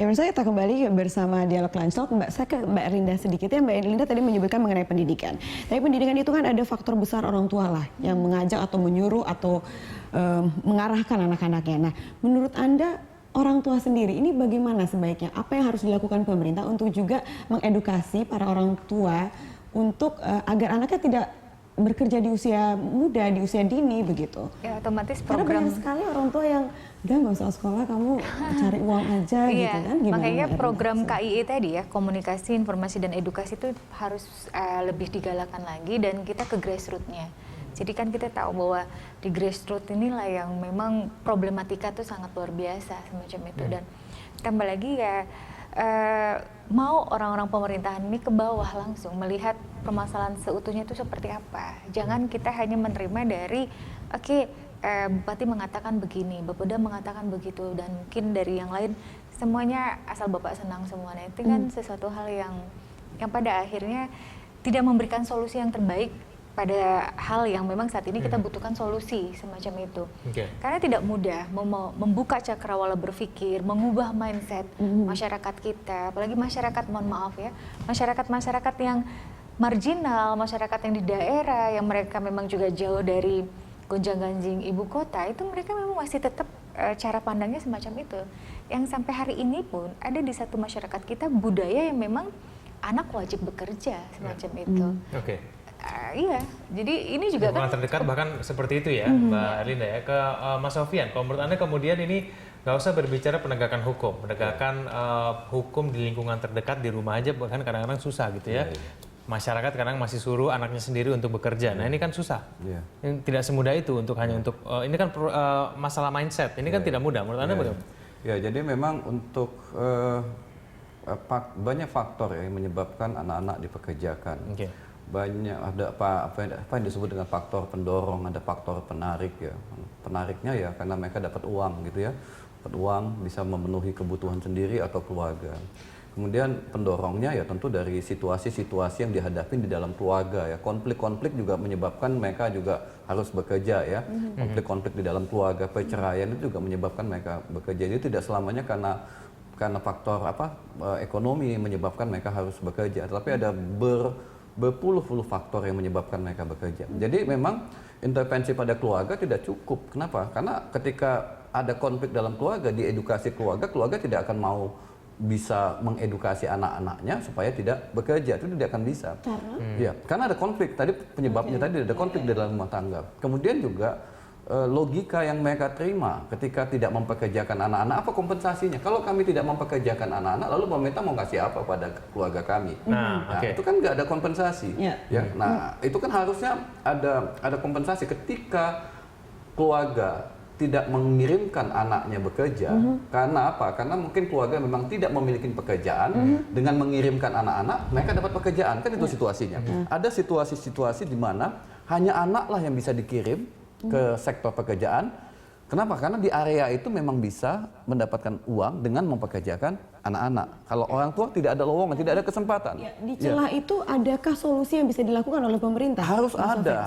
Ya, menurut saya kita kembali bersama Dialog Lunch Talk. Saya ke Mbak Linda sedikit ya. Mbak Linda tadi menyebutkan mengenai pendidikan. Tapi pendidikan itu kan ada faktor besar orang tua lah yang mengajak atau menyuruh atau mengarahkan anak-anaknya. Nah, menurut Anda orang tua sendiri ini bagaimana sebaiknya? Apa yang harus dilakukan pemerintah untuk juga mengedukasi para orang tua untuk agar anaknya tidak bekerja di usia muda, di usia dini begitu? Ya, otomatis Karena program banyak sekali orang tua yang udah nggak usah sekolah, kamu cari uang aja gitu kan. Gimana makanya Mbak program Erna? KII tadi ya, komunikasi, informasi, dan edukasi itu harus lebih digalakan lagi dan kita ke grassroots-nya. Jadi kan kita tahu bahwa di grassroots inilah yang memang problematika itu sangat luar biasa semacam itu. Dan tambah lagi ya, mau orang-orang pemerintahan ini ke bawah langsung melihat permasalahan seutuhnya itu seperti apa. Jangan kita hanya menerima dari Bupati mengatakan begini, Bapeda mengatakan begitu, dan mungkin dari yang lain semuanya asal Bapak senang semuanya. Itu kan sesuatu hal yang pada akhirnya tidak memberikan solusi yang terbaik pada hal yang memang saat ini kita butuhkan solusi semacam itu. Karena tidak mudah membuka cakrawala berpikir, mengubah mindset masyarakat kita, apalagi masyarakat, mohon maaf ya, masyarakat yang marginal, masyarakat yang di daerah, yang mereka memang juga jauh dari gonjang-ganjing ibu kota, itu mereka memang masih tetap cara pandangnya semacam itu. Yang sampai hari ini pun ada di satu masyarakat kita budaya yang memang anak wajib bekerja semacam itu. Iya, jadi ini juga kan terdekat bahkan seperti itu ya, Mbak Erlinda ya. Ke Mas Sofyan, kalau menurut Anda kemudian ini nggak usah berbicara penegakan hukum, hukum di lingkungan terdekat di rumah aja bahkan kadang-kadang susah gitu ya. Masyarakat kadang masih suruh anaknya sendiri untuk bekerja. Nah ini kan susah. Yang tidak semudah itu hanya untuk ini kan masalah mindset. Ini kan tidak mudah. Menurut Anda bagaimana? Ya, jadi memang untuk banyak faktor yang menyebabkan anak-anak dipekerjakan. Banyak ada apa yang disebut dengan faktor pendorong, ada faktor penarik ya. Penariknya ya karena mereka dapat uang gitu ya. Dapat uang bisa memenuhi kebutuhan sendiri atau keluarga. Kemudian pendorongnya ya tentu dari situasi-situasi yang dihadapi di dalam keluarga ya. Konflik-konflik juga menyebabkan mereka juga harus bekerja ya. Konflik-konflik di dalam keluarga, perceraian itu juga menyebabkan mereka bekerja. Jadi tidak selamanya karena faktor ekonomi menyebabkan mereka harus bekerja, tetapi ada berpuluh-puluh faktor yang menyebabkan mereka bekerja. Jadi memang intervensi pada keluarga tidak cukup. Kenapa? Karena ketika ada konflik dalam keluarga, di edukasi keluarga tidak akan mau bisa mengedukasi anak-anaknya supaya tidak bekerja, itu tidak akan bisa. Karena ada konflik. Tadi penyebabnya tadi ada konflik di dalam rumah tangga. Kemudian juga logika yang mereka terima ketika tidak mempekerjakan anak-anak, apa kompensasinya? Kalau kami tidak mempekerjakan anak-anak, lalu pemerintah mau kasih apa pada keluarga kami? Itu kan nggak ada kompensasi. Nah, itu kan harusnya ada kompensasi ketika keluarga tidak mengirimkan anaknya bekerja. Karena apa? Karena mungkin keluarga memang tidak memiliki pekerjaan. Dengan mengirimkan anak-anak, mereka dapat pekerjaan. Kan itu situasinya. Ada situasi-situasi di mana hanya anaklah yang bisa dikirim ke sektor pekerjaan. Kenapa? Karena di area itu memang bisa mendapatkan uang dengan mempekerjakan anak-anak. Kalau orang tua tidak ada lowongan, tidak ada kesempatan. Di celah itu adakah solusi yang bisa dilakukan oleh pemerintah? Harus ada.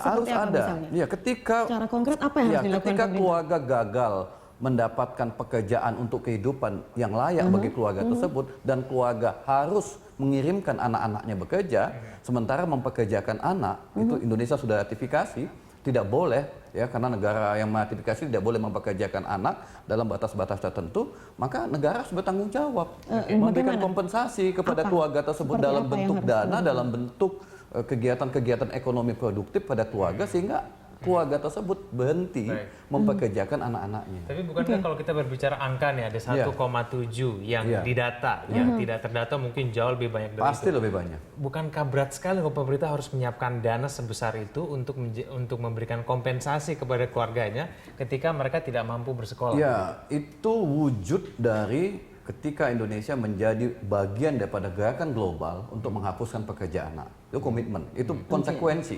Ya, secara konkret apa yang harus dilakukan ketika keluarga gagal mendapatkan pekerjaan untuk kehidupan yang layak bagi keluarga tersebut dan keluarga harus mengirimkan anak-anaknya bekerja, sementara mempekerjakan anak, itu Indonesia sudah ratifikasi. Tidak boleh ya, karena negara yang meratifikasi tidak boleh mempekerjakan anak dalam batas-batas tertentu, maka negara harus bertanggung jawab memberikan kompensasi kepada keluarga tersebut dalam bentuk dana, dalam bentuk kegiatan-kegiatan ekonomi produktif pada keluarga sehingga keluarga tersebut berhenti mempekerjakan anak-anaknya. Tapi bukankah kalau kita berbicara angka nih ada 1,7 yang didata, yang tidak terdata mungkin jauh lebih banyak dari Pasti lebih banyak. Bukankah berat sekali kalau pemerintah harus menyiapkan dana sebesar itu untuk memberikan kompensasi kepada keluarganya ketika mereka tidak mampu bersekolah? Ya, itu wujud dari ketika Indonesia menjadi bagian daripada gerakan global untuk menghapuskan pekerja anak. Itu komitmen, itu konsekuensi.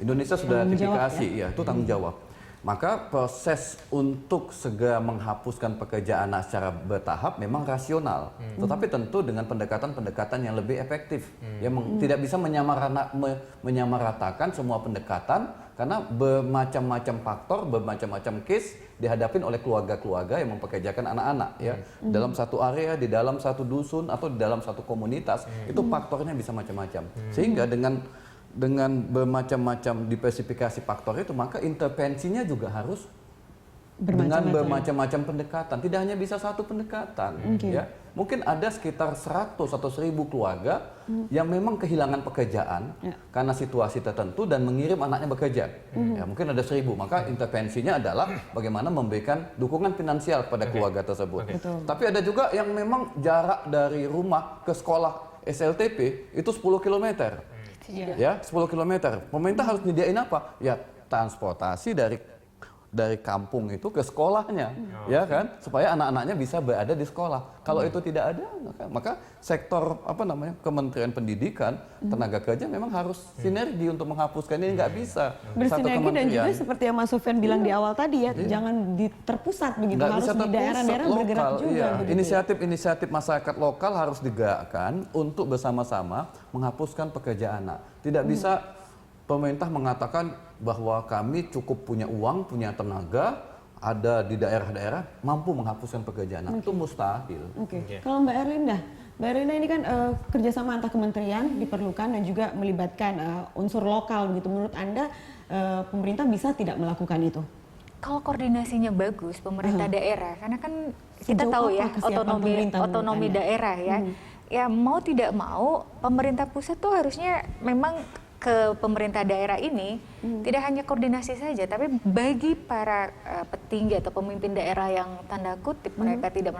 Indonesia sudah ratifikasi, itu tanggung jawab. Maka proses untuk segera menghapuskan pekerja anak secara bertahap memang rasional. Tetapi tentu dengan pendekatan-pendekatan yang lebih efektif. Yang tidak bisa menyamaratakan semua pendekatan Karena bermacam-macam faktor, bermacam-macam case dihadapin oleh keluarga-keluarga yang mempekerjakan anak-anak ya. Dalam satu area, di dalam satu dusun atau di dalam satu komunitas, itu faktornya bisa macam-macam. Sehingga dengan bermacam-macam diversifikasi faktor itu, maka intervensinya juga harus dengan bermacam-macam pendekatan. Tidak hanya bisa satu pendekatan ya. Mungkin ada sekitar 100 atau 1000 keluarga yang memang kehilangan pekerjaan karena situasi tertentu dan mengirim anaknya bekerja. Ya, mungkin ada 1000, maka intervensinya adalah bagaimana memberikan dukungan finansial pada keluarga tersebut. Tapi ada juga yang memang jarak dari rumah ke sekolah SLTP itu 10 km. Ya, 10 km. Pemerintah harus nyediain apa? Ya, transportasi dari kampung itu ke sekolahnya, ya kan, supaya anak-anaknya bisa berada di sekolah. Kalau itu tidak ada, maka sektor Kementerian Pendidikan, tenaga kerja memang harus sinergi untuk menghapuskan ini, nggak bisa. Bersinergi dan juga seperti yang Mas Sofyan bilang di awal tadi ya, jangan terpusat begitu, nggak harus di daerah-daerah bergerak juga. Inisiatif-inisiatif masyarakat lokal harus digerakkan untuk bersama-sama menghapuskan pekerja anak. Tidak bisa pemerintah mengatakan bahwa kami cukup punya uang, punya tenaga, ada di daerah-daerah mampu menghapuskan pekerjaan. Itu mustahil. Kalau Mbak Erlinda ini kan kerjasama antar kementerian diperlukan dan juga melibatkan unsur lokal begitu. Menurut Anda pemerintah bisa tidak melakukan itu? Kalau koordinasinya bagus, pemerintah daerah, karena kan kita Sejauh tahu apa ya otonomi daerah ya. Ya mau tidak mau pemerintah pusat tuh harusnya memang ke pemerintah daerah ini tidak hanya koordinasi saja, tapi bagi para petinggi atau pemimpin daerah yang tanda kutip mereka tidak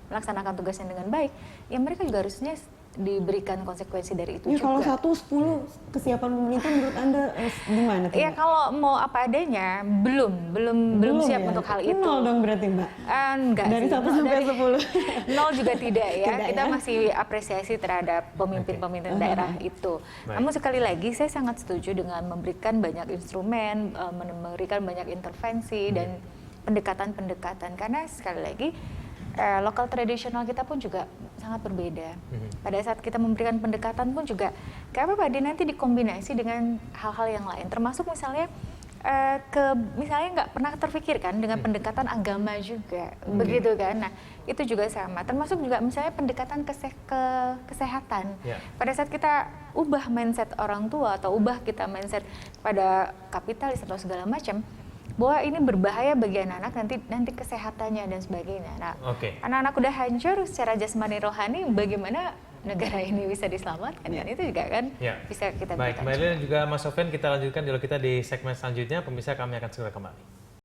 melaksanakan tugasnya dengan baik, ya mereka juga harusnya diberikan konsekuensi dari itu juga. Kalau 1-10 kesiapan pemerintah menurut Anda gimana? Ya kalau mau apa adanya belum siap ya? Untuk hal itu. 0 dong berarti Mbak? Enggak dari sih. 1 sampai 10. 0 juga tidak ya. Tidak, kita ya? masih apresiasi terhadap pemimpin-pemimpin daerah itu. Namun sekali lagi saya sangat setuju dengan memberikan banyak instrumen, memberikan banyak intervensi dan pendekatan-pendekatan, karena sekali lagi lokal tradisional kita pun juga sangat berbeda. Pada saat kita memberikan pendekatan pun juga gak apa-apa dia nanti dikombinasi dengan hal-hal yang lain, termasuk misalnya misalnya nggak pernah terfikirkan dengan pendekatan agama juga, begitu kan? Nah itu juga sama, termasuk juga misalnya pendekatan kesehatan. Pada saat kita ubah mindset orang tua atau ubah kita mindset pada kapitalis atau segala macam, bahwa ini berbahaya bagi anak-anak, nanti kesehatannya dan sebagainya. Nah, anak-anak udah hancur secara jasmani rohani, bagaimana negara ini bisa diselamatkan? Dan itu juga kan bisa kita berikan. Baik, Mbak Erlinda dan juga Mas Sofyan, kita lanjutkan dialog kita di segmen selanjutnya. Pemirsa, kami akan segera kembali.